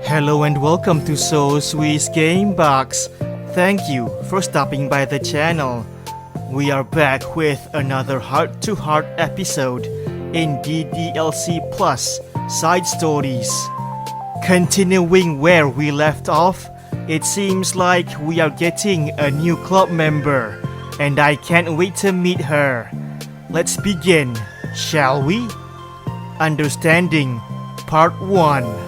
Hello and welcome to Sousui's Gamebox. Thank you for stopping by the channel. We are back with another heart-to-heart episode in DDLC Plus Side Stories. Continuing where we left off, it seems like we are getting a new club member, and I can't wait to meet her. Let's begin, shall we? Understanding Part 1.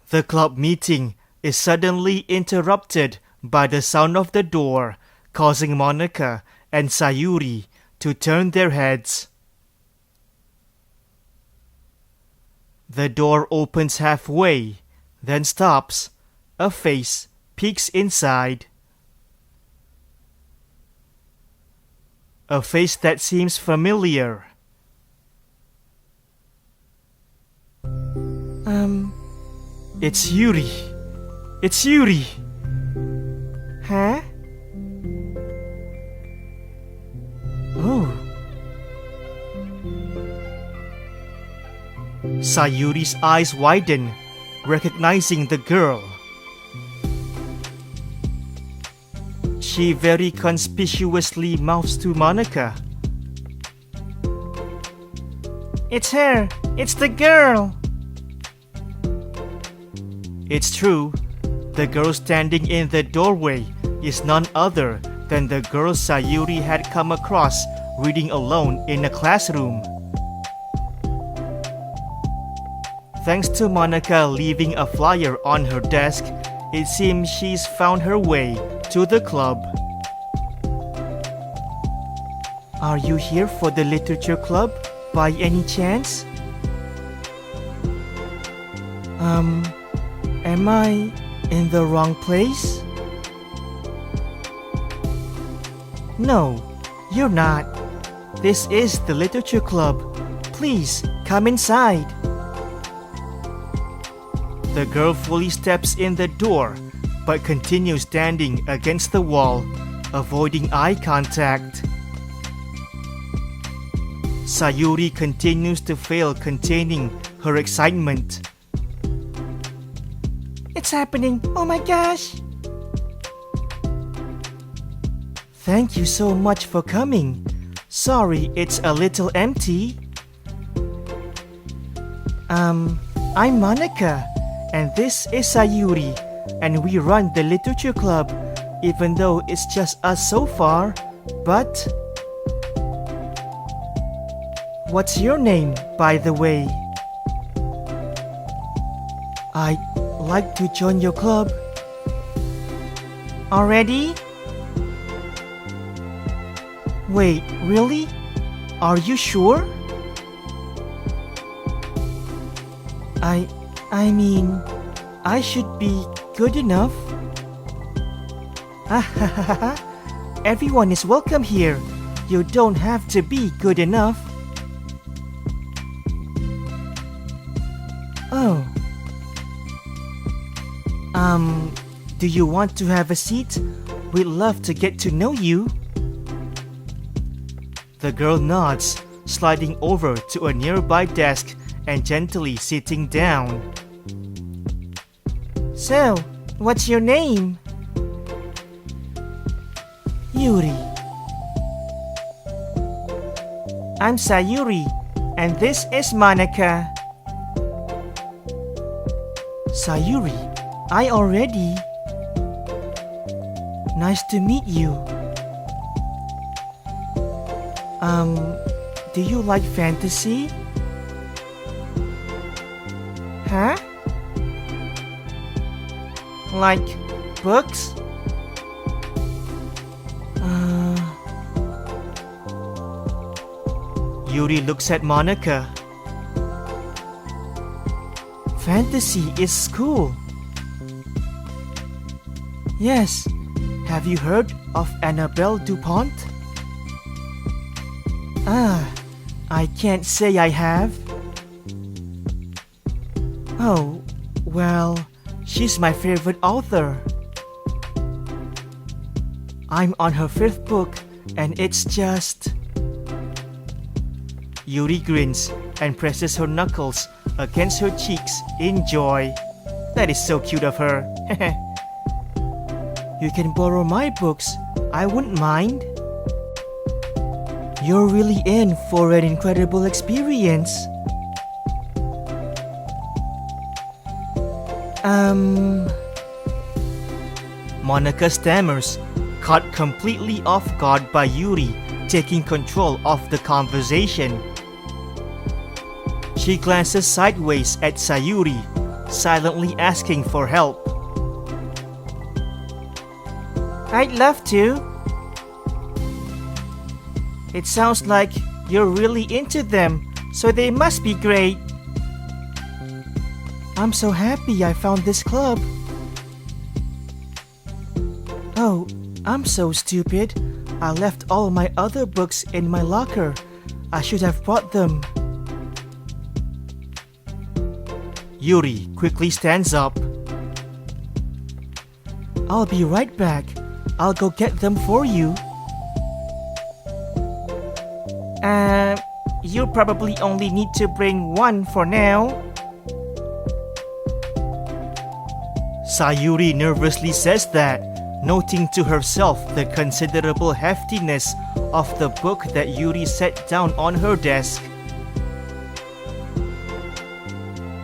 The club meeting is suddenly interrupted by the sound of the door, causing Monika and Sayori to turn their heads. The door opens halfway, then stops. A face peeks inside. A face that seems familiar. It's Yuri. It's Yuri. Huh? Oh. Sayuri's eyes widen, recognizing the girl. She very conspicuously mouths to Monika. It's her. It's the girl. It's true. The girl standing in the doorway is none other than the girl Sayuri had come across reading alone in a classroom. Thanks to Monika leaving a flyer on her desk, it seems she's found her way to the club. Are you here for the literature club by any chance? Am I in the wrong place? No, you're not. This is the literature club. Please come inside. The girl fully steps in the door, but continues standing against the wall, avoiding eye contact. Sayuri continues to fail containing her excitement. It's happening! Oh my gosh! Thank you so much for coming. Sorry, it's a little empty. I'm Monika, and this is Sayuri, and we run the literature club, even though it's just us so far. But what's your name, by the way? I'd like to join your club. Already? Wait, really? Are you sure? I mean, I should be good enough. Everyone is welcome here. You don't have to be good enough. Oh. Do you want to have a seat? We'd love to get to know you. The girl nods, sliding over to a nearby desk and gently sitting down. So, what's your name? Yuri. I'm Sayuri, and this is Monika. Sayuri, I already. Nice to meet you. Do you like fantasy? Huh? Like books? Yuri looks at Monika. Fantasy is cool. Yes. Have you heard of Annabelle DuPont? I can't say I have. Oh, well, she's my favorite author. I'm on her 5th book and it's just... Yuri grins and presses her knuckles against her cheeks in joy. That is so cute of her. You can borrow my books. I wouldn't mind. You're really in for an incredible experience. Monika stammers, caught completely off guard by Yuri taking control of the conversation. She glances sideways at Sayori, silently asking for help. I'd love to. It sounds like you're really into them, so they must be great. I'm so happy I found this club. Oh, I'm so stupid. I left all my other books in my locker. I should have brought them. Yuri quickly stands up. I'll be right back. I'll go get them for you. You probably only need to bring one for now. Sayori nervously says that, noting to herself the considerable heftiness of the book that Yuri set down on her desk.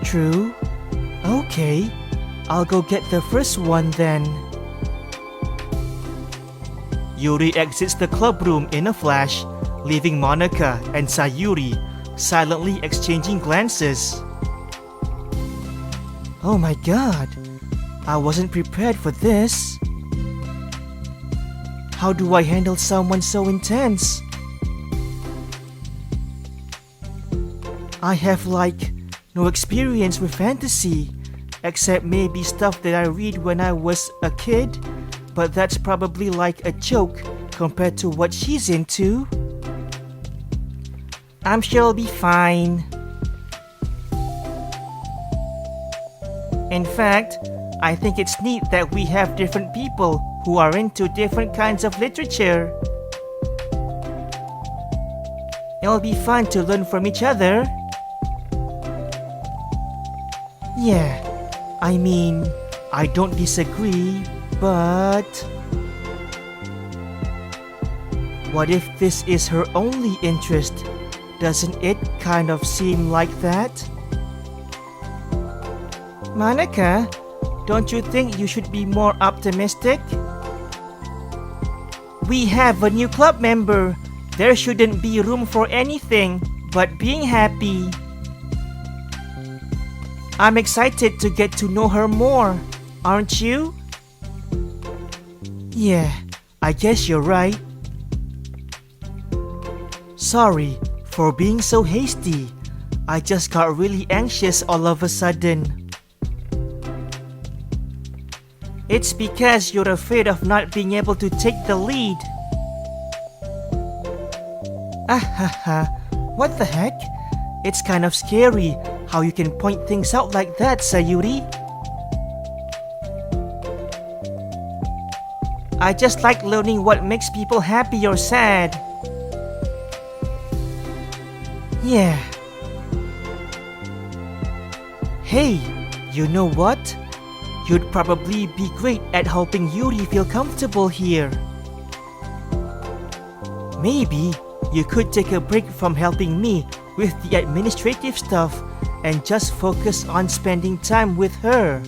True? Okay, I'll go get the first one then. Yuri exits the club room in a flash, leaving Monika and Sayori silently exchanging glances. Oh my god, I wasn't prepared for this. How do I handle someone so intense? I have no experience with fantasy, except maybe stuff that I read when I was a kid, but that's probably like a joke compared to what she's into. I'm sure I'll be fine. In fact, I think it's neat that we have different people who are into different kinds of literature. It'll be fun to learn from each other. Yeah, I mean, I don't disagree, but... What if this is her only interest? Doesn't it kind of seem like that? Monika, don't you think you should be more optimistic? We have a new club member. There shouldn't be room for anything but being happy. I'm excited to get to know her more, aren't you? Yeah, I guess you're right. Sorry for being so hasty. I just got really anxious all of a sudden. It's because you're afraid of not being able to take the lead. What the heck? It's kind of scary how you can point things out like that, Sayori. I just like learning what makes people happy or sad. Yeah. Hey, you know what? You'd probably be great at helping Yuri feel comfortable here. Maybe you could take a break from helping me with the administrative stuff and just focus on spending time with her.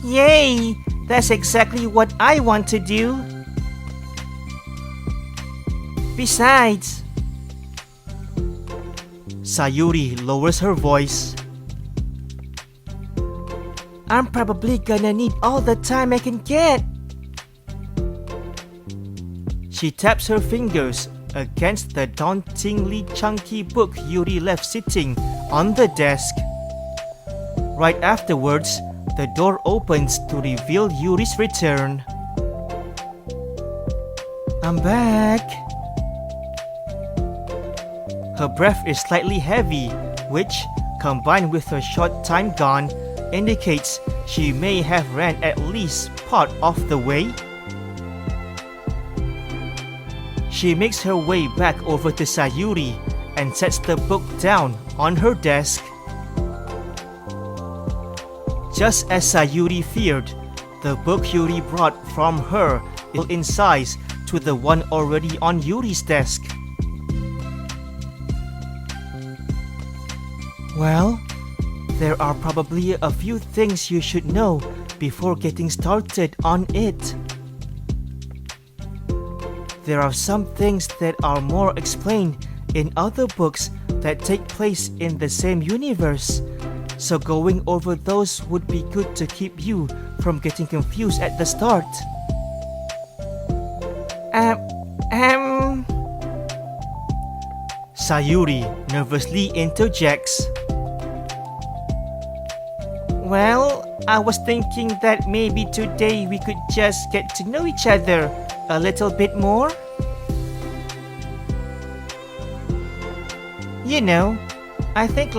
Yay! That's exactly what I want to do. Besides... Sayori lowers her voice. I'm probably gonna need all the time I can get. She taps her fingers against the dauntingly chunky book Yuri left sitting on the desk. Right afterwards, the door opens to reveal Yuri's return. I'm back. Her breath is slightly heavy, which, combined with her short time gone, indicates she may have ran at least part of the way. She makes her way back over to Sayori and sets the book down on her desk. Just as Sayori feared, the book Yuri brought from her is in size to the one already on Yuri's desk. Well, there are probably a few things you should know before getting started on it. There are some things that are more explained in other books that take place in the same universe, so going over those would be good to keep you from getting confused at the start. Sayori nervously interjects. Well, I was thinking that maybe today we could just get to know each other a little bit more. You know, I think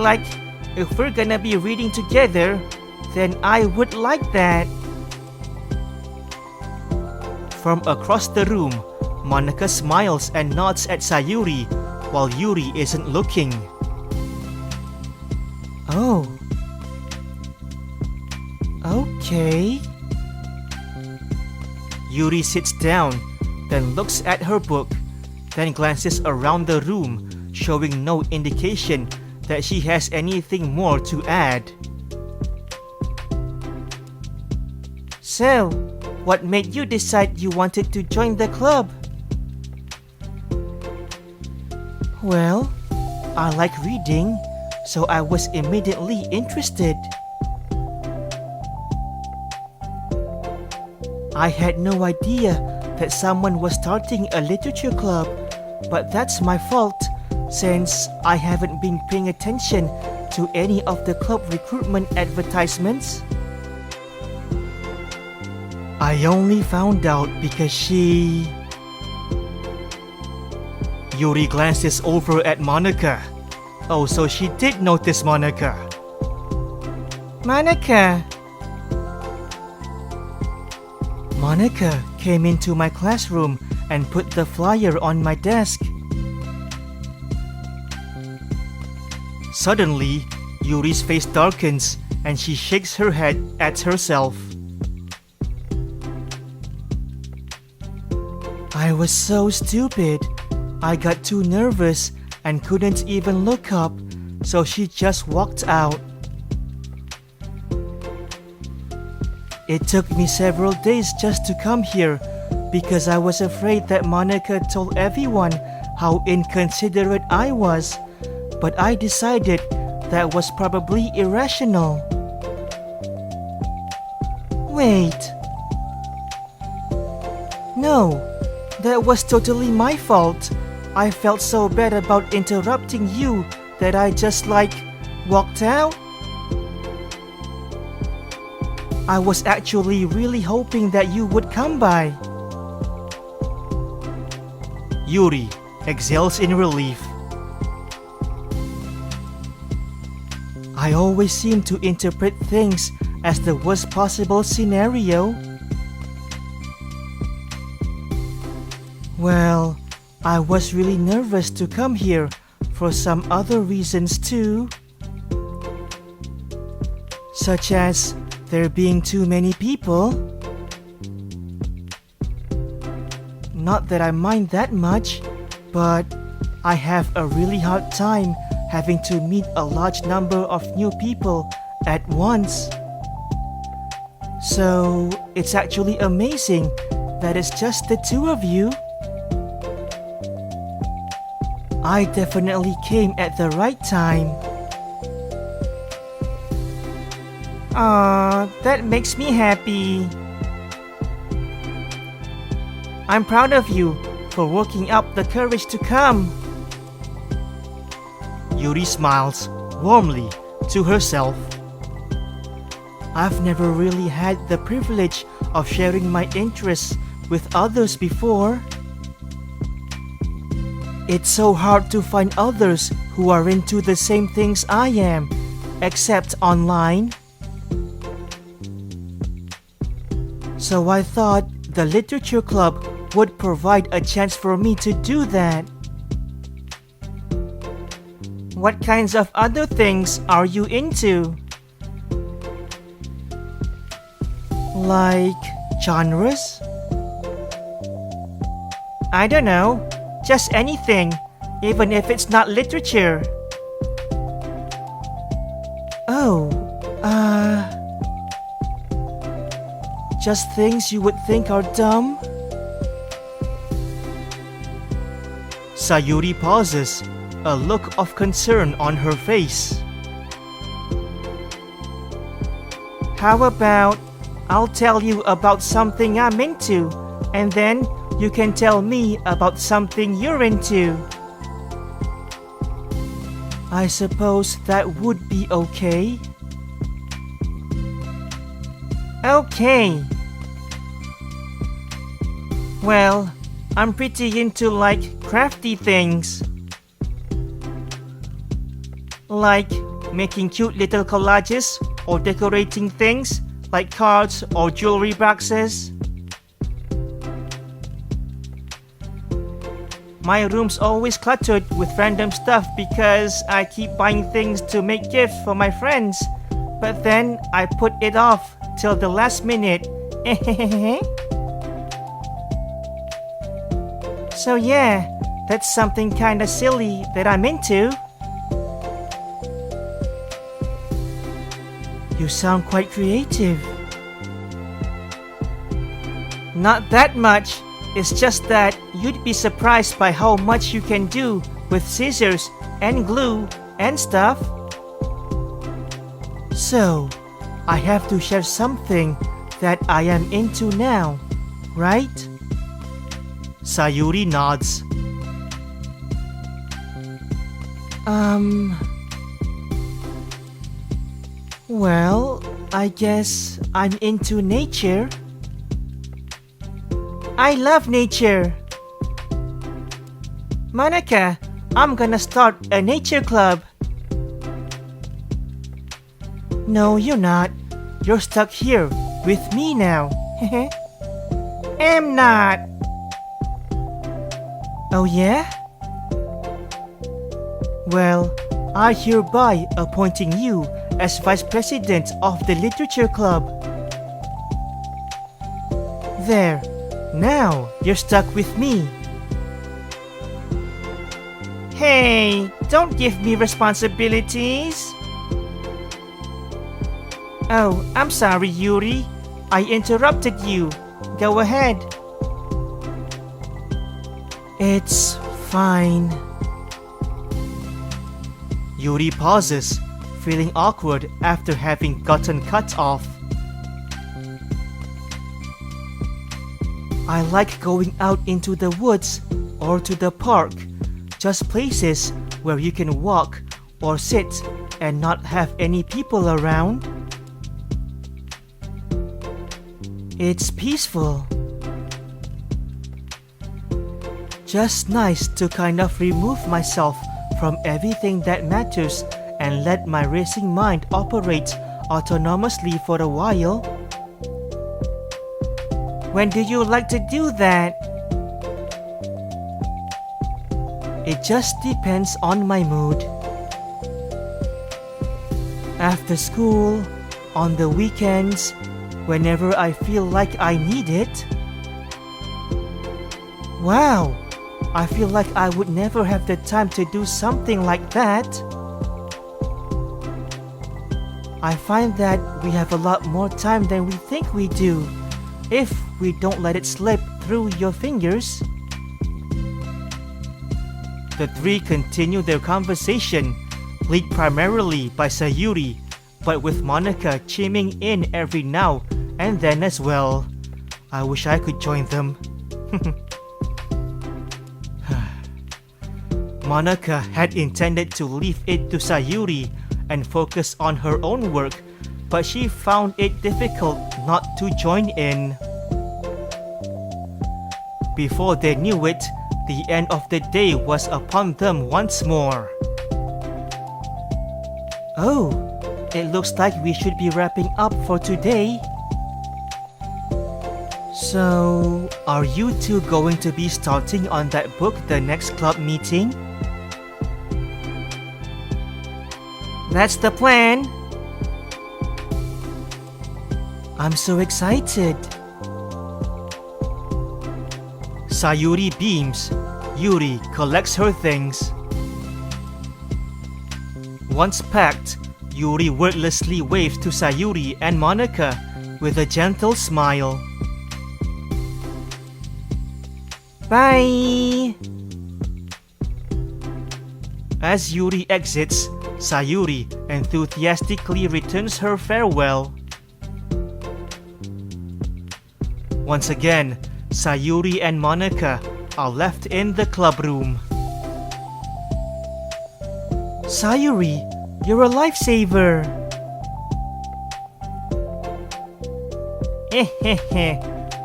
if we're gonna be reading together, then I would like that. From across the room, Monika smiles and nods at Sayori while Yuri isn't looking. Oh. Okay. Yuri sits down, then looks at her book, then glances around the room, showing no indication that she has anything more to add. So, what made you decide you wanted to join the club? Well, I like reading, so I was immediately interested. I had no idea that someone was starting a literature club, but that's my fault since I haven't been paying attention to any of the club recruitment advertisements. I only found out because she... Yuri glances over at Monika. Oh, so she did notice Monika. Monika! Monika came into my classroom and put the flyer on my desk. Suddenly, Yuri's face darkens and she shakes her head at herself. I was so stupid. I got too nervous and couldn't even look up, so she just walked out. It took me several days just to come here because I was afraid that Monika told everyone how inconsiderate I was, but I decided that was probably irrational. Wait. No, that was totally my fault. I felt so bad about interrupting you that I just walked out. I was actually really hoping that you would come by. Yuri exhales in relief. I always seem to interpret things as the worst possible scenario. Well, I was really nervous to come here for some other reasons too. Such as there being too many people. Not that I mind that much, but I have a really hard time having to meet a large number of new people at once. So it's actually amazing that it's just the two of you. I definitely came at the right time. Aw, that makes me happy. I'm proud of you for working up the courage to come. Yuri smiles warmly to herself. I've never really had the privilege of sharing my interests with others before. It's so hard to find others who are into the same things I am, except online. So I thought the literature club would provide a chance for me to do that. What kinds of other things are you into? Like genres? I don't know, just anything, even if it's not literature. Oh, just things you would think are dumb? Sayori pauses, a look of concern on her face. How about I'll tell you about something I'm into, and then you can tell me about something you're into. I suppose that would be okay. Okay. Well, I'm pretty into crafty things. Like making cute little collages or decorating things like cards or jewelry boxes. My room's always cluttered with random stuff because I keep buying things to make gifts for my friends, but then I put it off till the last minute. So yeah, that's something kinda silly that I'm into. You sound quite creative. Not that much. It's just that you'd be surprised by how much you can do with scissors and glue and stuff. So, I have to share something that I am into now, right? Sayori nods. Well, I guess I'm into nature. I love nature. Monika, I'm gonna start a nature club. No, you're not. You're stuck here with me now. I'm not. Oh yeah? Well, I hereby appointing you as Vice President of the Literature Club. There, now you're stuck with me. Hey, don't give me responsibilities. Oh, I'm sorry, Yuri. I interrupted you. Go ahead. It's fine. Yuri pauses, feeling awkward after having gotten cut off. I like going out into the woods or to the park, just places where you can walk or sit and not have any people around. It's peaceful. Just nice to kind of remove myself from everything that matters and let my racing mind operate autonomously for a while. When do you like to do that? It just depends on my mood. After school, on the weekends, whenever I feel like I need it. Wow, I feel like I would never have the time to do something like that. I find that we have a lot more time than we think we do, if we don't let it slip through your fingers. The three continue their conversation, led primarily by Sayori, but with Monika chiming in every now and then as well. I wish I could join them. Monika had intended to leave it to Sayori and focus on her own work, but she found it difficult not to join in. Before they knew it, the end of the day was upon them once more. Oh, it looks like we should be wrapping up for today. So, are you two going to be starting on that book the next club meeting? That's the plan. I'm so excited. Sayori beams. Yuri collects her things. Once packed, Yuri wordlessly waves to Sayori and Monika with a gentle smile. Bye! As Yuri exits, Sayori enthusiastically returns her farewell. Once again, Sayori and Monika are left in the club room. Sayori, you're a lifesaver!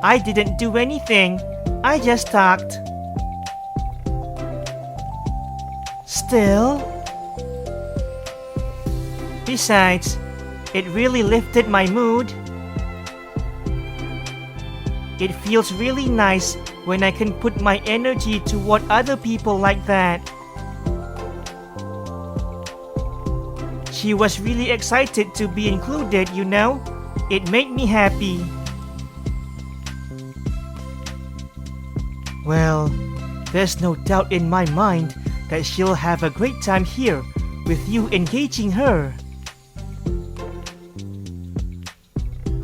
I didn't do anything. I just talked. Still? Besides, it really lifted my mood. It feels really nice when I can put my energy toward other people like that. She was really excited to be included, you know? It made me happy. Well, there's no doubt in my mind that she'll have a great time here with you engaging her.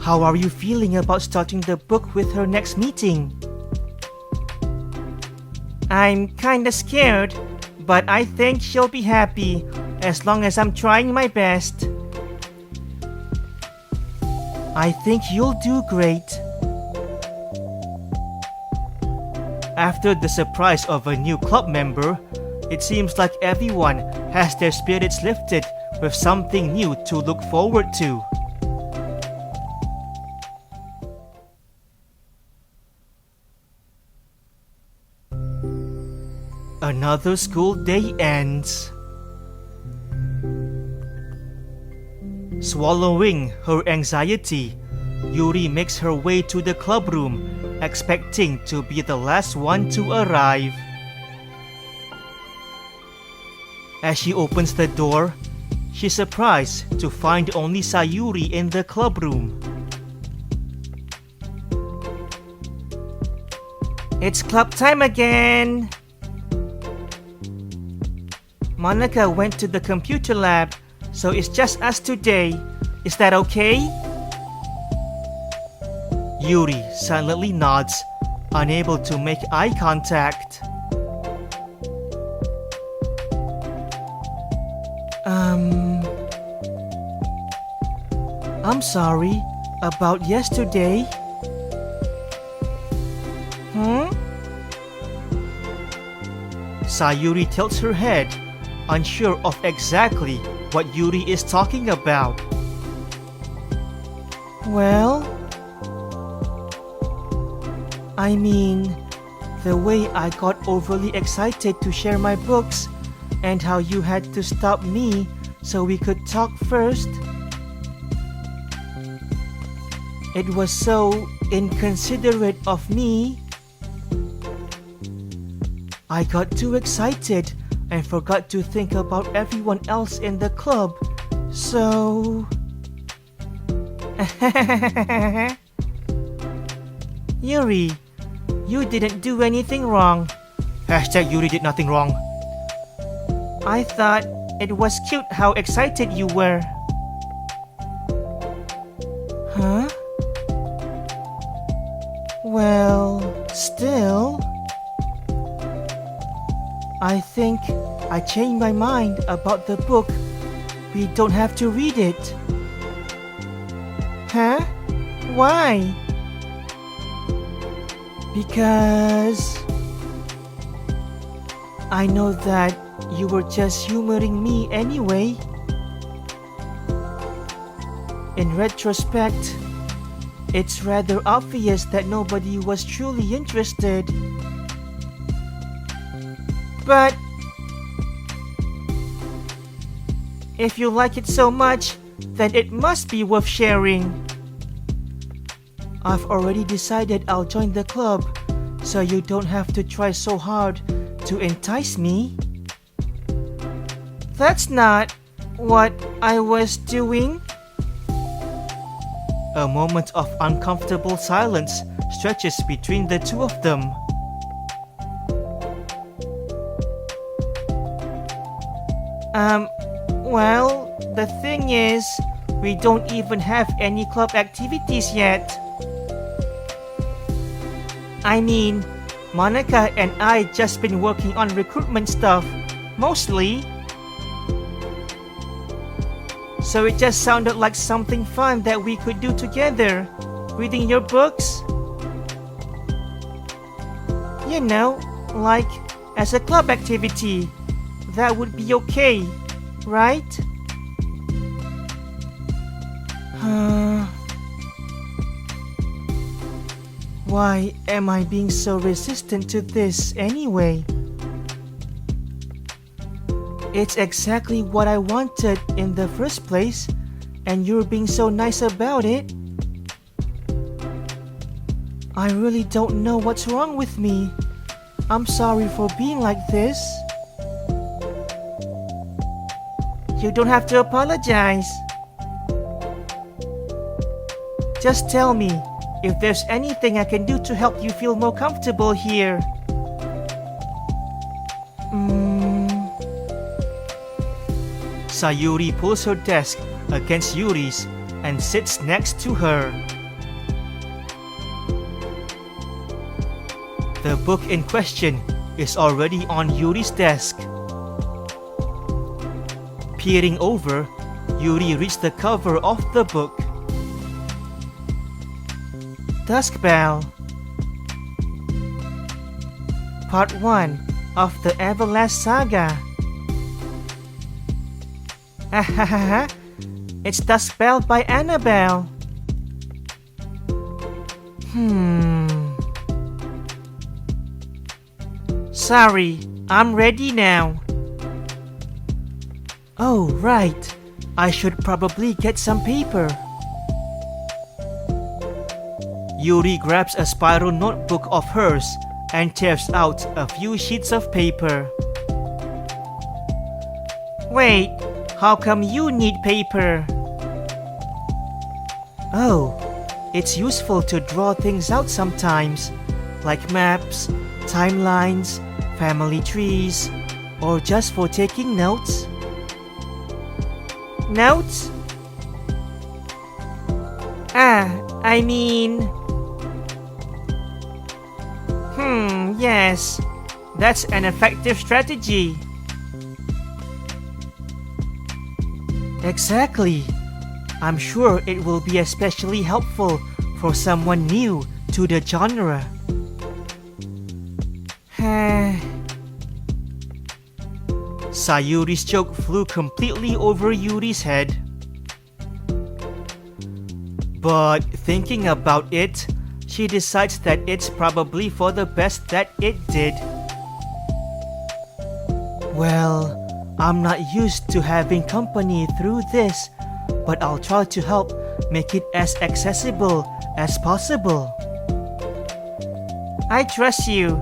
How are you feeling about starting the book with her next meeting? I'm kinda scared, but I think she'll be happy as long as I'm trying my best. I think you'll do great. After the surprise of a new club member, it seems like everyone has their spirits lifted with something new to look forward to. Another school day ends. Swallowing her anxiety, Yuri makes her way to the club room, expecting to be the last one to arrive. As she opens the door, she's surprised to find only Sayori in the club room. It's club time again! Monika went to the computer lab, so it's just us today. Is that okay? Yuri silently nods, unable to make eye contact. I'm sorry about yesterday. Sayori tilts her head, unsure of exactly what Yuri is talking about. Well, I mean, the way I got overly excited to share my books and how you had to stop me so we could talk first. It was so inconsiderate of me. I got too excited and forgot to think about everyone else in the club, so... Yuri, you didn't do anything wrong. Hashtag Yuri did nothing wrong. I thought it was cute how excited you were. Huh? Well, still... I think I changed my mind about the book. We don't have to read it. Huh? Why? Because... I know that you were just humoring me anyway. In retrospect, it's rather obvious that nobody was truly interested. But if you like it so much, then it must be worth sharing. I've already decided I'll join the club, so you don't have to try so hard to entice me. That's not what I was doing. A moment of uncomfortable silence stretches between the two of them. Well, the thing is, we don't even have any club activities yet. I mean, Monika and I just been working on recruitment stuff, mostly. So it just sounded like something fun that we could do together. Reading your books? You know, like as a club activity. That would be okay, right? Why am I being so resistant to this anyway? It's exactly what I wanted in the first place, and you're being so nice about it. I really don't know what's wrong with me. I'm sorry for being like this. You don't have to apologize. Just tell me if there's anything I can do to help you feel more comfortable here. Sayori pulls her desk against Yuri's and sits next to her. The book in question is already on Yuri's desk. Peering over, Yuri reads the cover of the book. Dusk Bell. Part 1 of the Everlast Saga. Ahahaha, it's Dusk Bell by Annabelle. Sorry, I'm ready now. Oh, right. I should probably get some paper. Yuri grabs a spiral notebook of hers and tears out a few sheets of paper. Wait, how come you need paper? Oh, it's useful to draw things out sometimes, like maps, timelines, family trees, or just for taking notes. Notes? I mean... yes. That's an effective strategy. Exactly. I'm sure it will be especially helpful for someone new to the genre. Sayuri's joke flew completely over Yuri's head. But thinking about it, she decides that it's probably for the best that it did. Well, I'm not used to having company through this, but I'll try to help make it as accessible as possible. I trust you.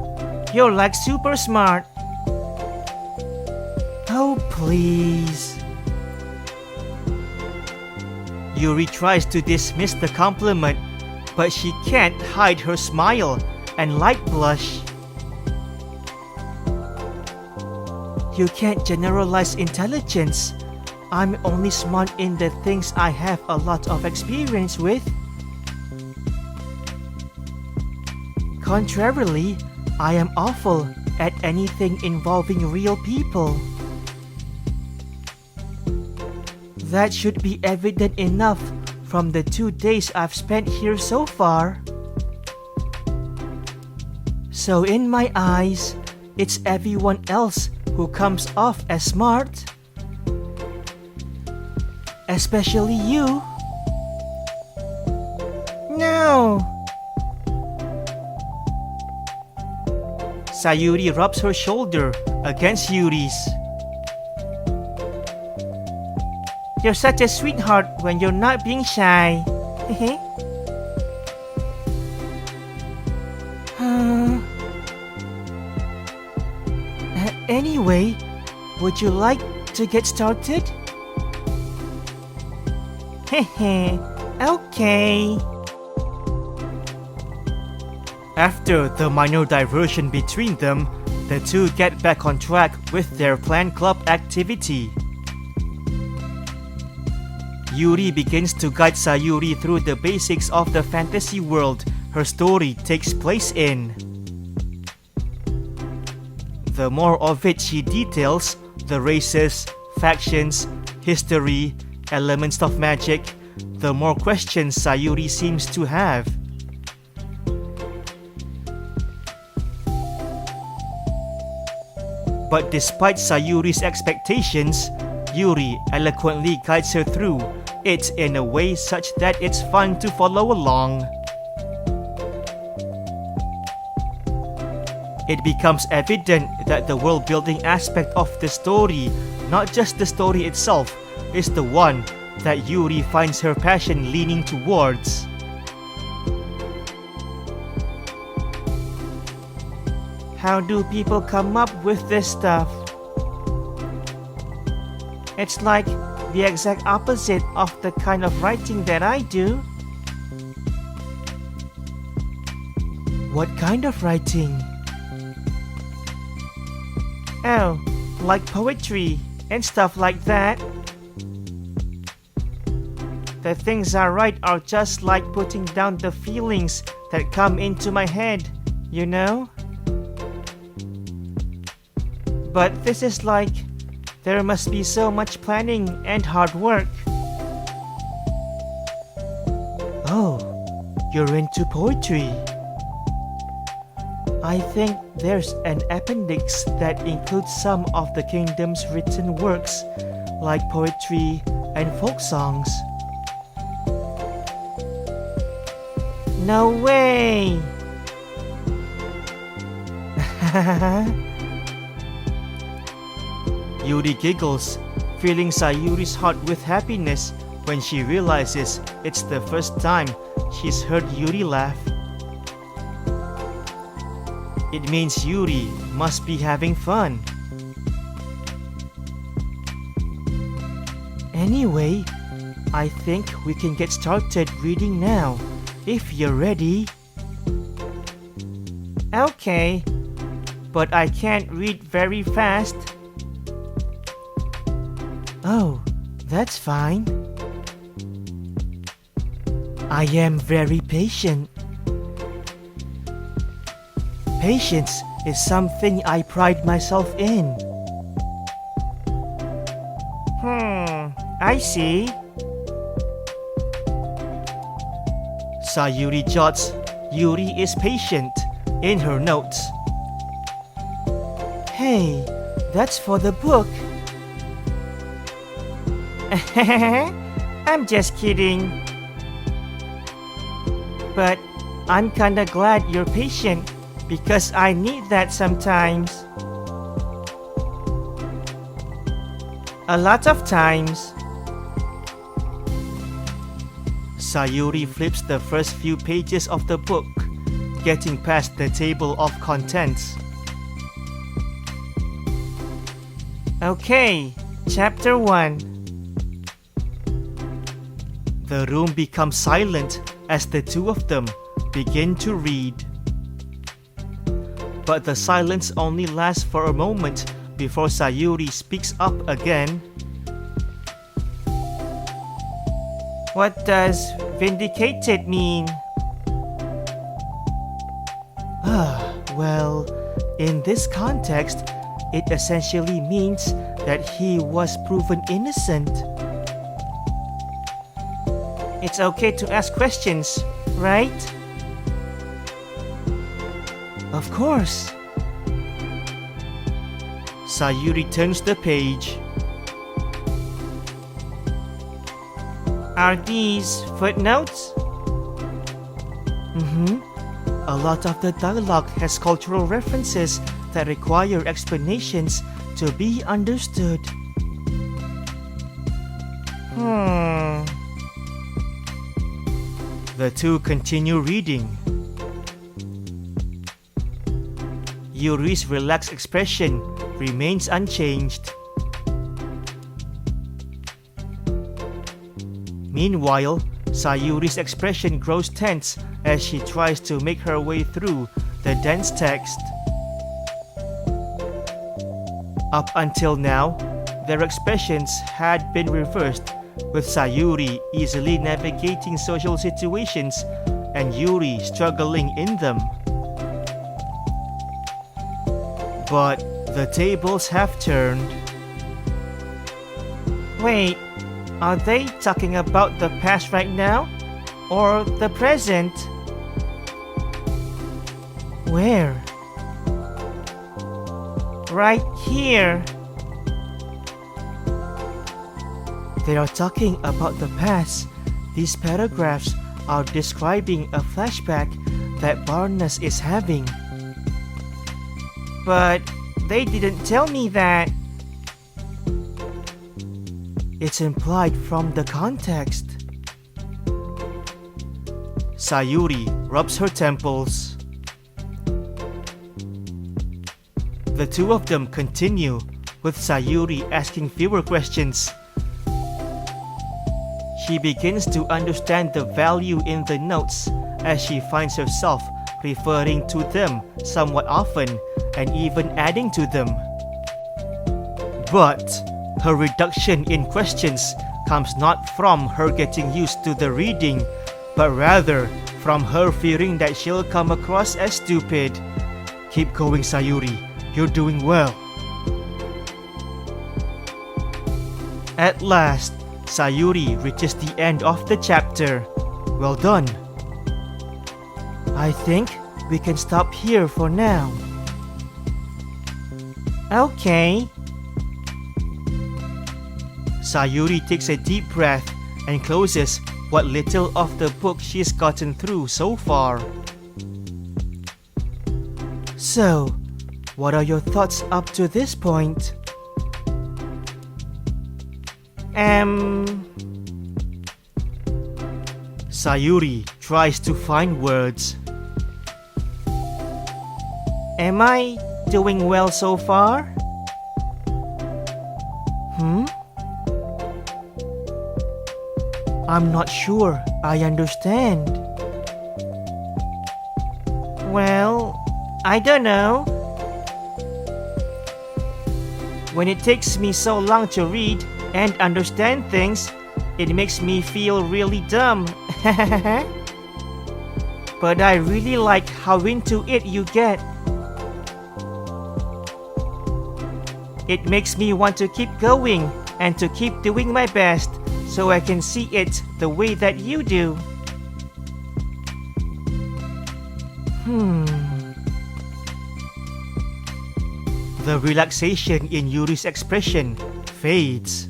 You're like super smart. Oh, please. Yuri tries to dismiss the compliment, but she can't hide her smile and light blush. You can't generalize intelligence. I'm only smart in the things I have a lot of experience with. Contrarily, I am awful at anything involving real people. That should be evident enough from the 2 days I've spent here so far. So in my eyes, it's everyone else who comes off as smart. Especially you. No! Sayuri rubs her shoulder against Yuri's. You're such a sweetheart when you're not being shy. Anyway, would you like to get started? Hehe, okay. After the minor diversion between them, the two get back on track with their planned club activity. Yuri begins to guide Sayori through the basics of the fantasy world her story takes place in. The more of it she details, the races, factions, history, elements of magic, the more questions Sayori seems to have. But despite Sayori's expectations, Yuri eloquently guides her through it in a way such that it's fun to follow along. It becomes evident that the world-building aspect of the story, not just the story itself, is the one that Yuri finds her passion leaning towards. How do people come up with this stuff? It's like the exact opposite of the kind of writing that I do. What kind of writing? Oh, like poetry and stuff like that. The things I write are just like putting down the feelings that come into my head, you know? But this is like, there must be so much planning and hard work. Oh, you're into poetry. I think there's an appendix that includes some of the kingdom's written works, like poetry and folk songs. No way! Yuri giggles, filling Sayori's heart with happiness when she realizes it's the first time she's heard Yuri laugh. It means Yuri must be having fun. Anyway, I think we can get started reading now, if you're ready. Okay, but I can't read very fast. Oh, that's fine. I am very patient. Patience is something I pride myself in. I see. Sayori jots Yuri is patient in her notes. Hey, that's for the book. I'm just kidding. But I'm kinda glad you're patient because I need that sometimes. A lot of times. Sayori flips the first few pages of the book, getting past the table of contents. Okay, chapter 1. The room becomes silent as the two of them begin to read. But the silence only lasts for a moment before Sayori speaks up again. What does vindicated mean? Well, in this context, it essentially means that he was proven innocent. It's okay to ask questions, right? Of course. Sayori turns the page. Are these footnotes? A lot of the dialogue has cultural references that require explanations to be understood. The two continue reading. Sayori's relaxed expression remains unchanged. Meanwhile, Sayori's expression grows tense as she tries to make her way through the dense text. Up until now, their expressions had been reversed, with Sayori easily navigating social situations and Yuri struggling in them. But the tables have turned. Wait, are they talking about the past right now? Or the present? Where? Right here. They are talking about the past. These paragraphs are describing a flashback that Barnes is having. But they didn't tell me that. It's implied from the context. Sayori rubs her temples. The two of them continue, with Sayori asking fewer questions. She begins to understand the value in the notes as she finds herself referring to them somewhat often and even adding to them. But her reduction in questions comes not from her getting used to the reading, but rather from her fearing that she'll come across as stupid. Keep going, Sayori. You're doing well. At last, Sayori reaches the end of the chapter. Well done. I think we can stop here for now. Okay. Sayori takes a deep breath and closes what little of the book she's gotten through so far. So, what are your thoughts up to this point? Sayori tries to find words. Am I doing well so far? I'm not sure I understand. Well, I don't know. When it takes me so long to read and understand things, it makes me feel really dumb. But I really like how into it you get. It makes me want to keep going and to keep doing my best so I can see it the way that you do. The relaxation in Yuri's expression fades.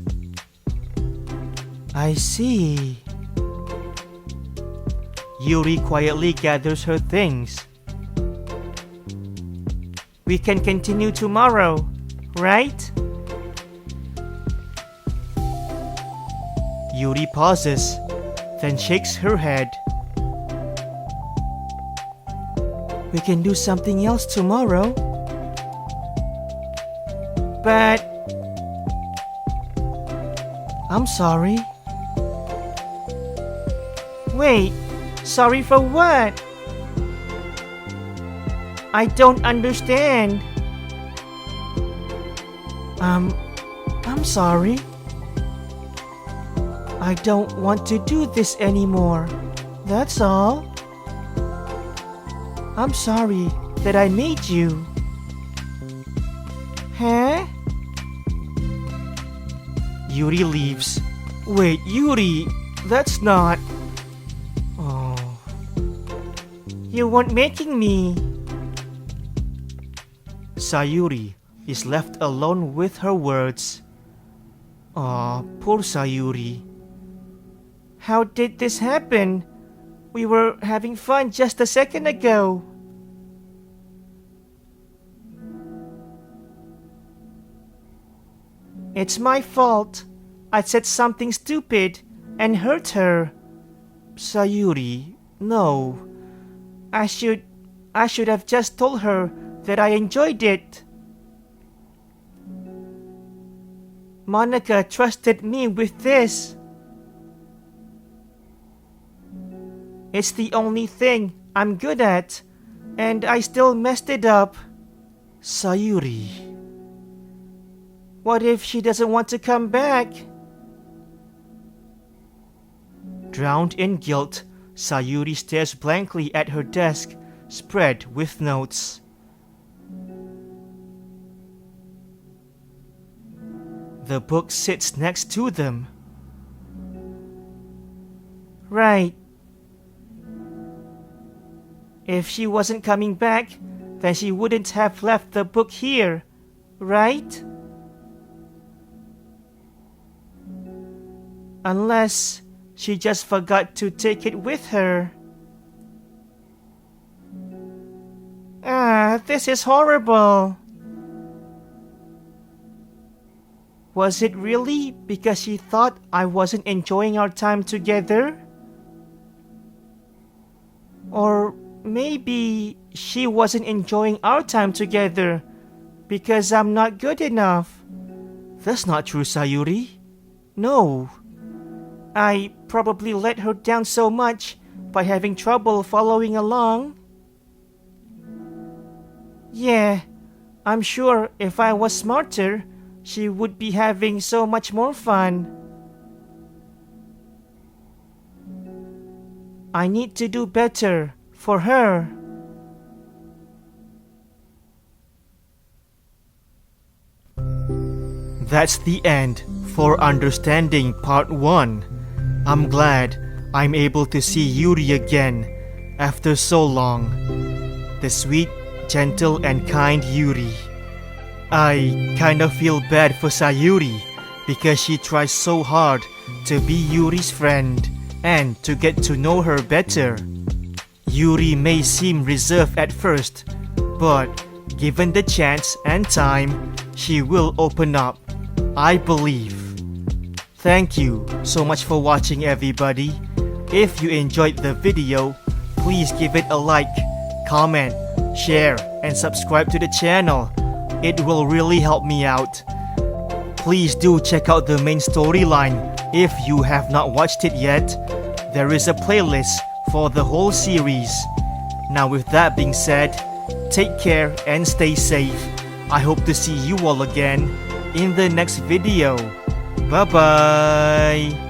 I see. Yuri quietly gathers her things. We can continue tomorrow, right? Yuri pauses, then shakes her head. We can do something else tomorrow. But I'm sorry. Wait, sorry for what? I don't understand. I'm sorry. I don't want to do this anymore. That's all. I'm sorry that I made you. Huh? Yuri leaves. Wait, Yuri, that's not... Oh. You weren't making me. Sayori is left alone with her words. Aw, poor Sayori. How did this happen? We were having fun just a second ago. It's my fault. I said something stupid and hurt her. Sayori, no. I should have just told her that I enjoyed it. Monika trusted me with this. It's the only thing I'm good at, and I still messed it up. Sayori. What if she doesn't want to come back? Drowned in guilt, Sayori stares blankly at her desk, spread with notes. The book sits next to them. Right. If she wasn't coming back, then she wouldn't have left the book here, right? Unless she just forgot to take it with her. This is horrible. Was it really because she thought I wasn't enjoying our time together? Or maybe she wasn't enjoying our time together because I'm not good enough. That's not true, Sayori. No. I probably let her down so much by having trouble following along. Yeah, I'm sure if I was smarter, she would be having so much more fun. I need to do better for her. That's the end for Understanding Part 1. I'm glad I'm able to see Yuri again after so long. The sweet, gentle, and kind Yuri. I kind of feel bad for Sayori because she tries so hard to be Yuri's friend and to get to know her better. Yuri may seem reserved at first, but given the chance and time, she will open up, I believe. Thank you so much for watching, everybody. If you enjoyed the video, please give it a like, comment, share, and subscribe to the channel. It will really help me out. Please do check out the main storyline if you have not watched it yet. There is a playlist for the whole series. Now with that being said, take care and stay safe. I hope to see you all again in the next video. Bye bye.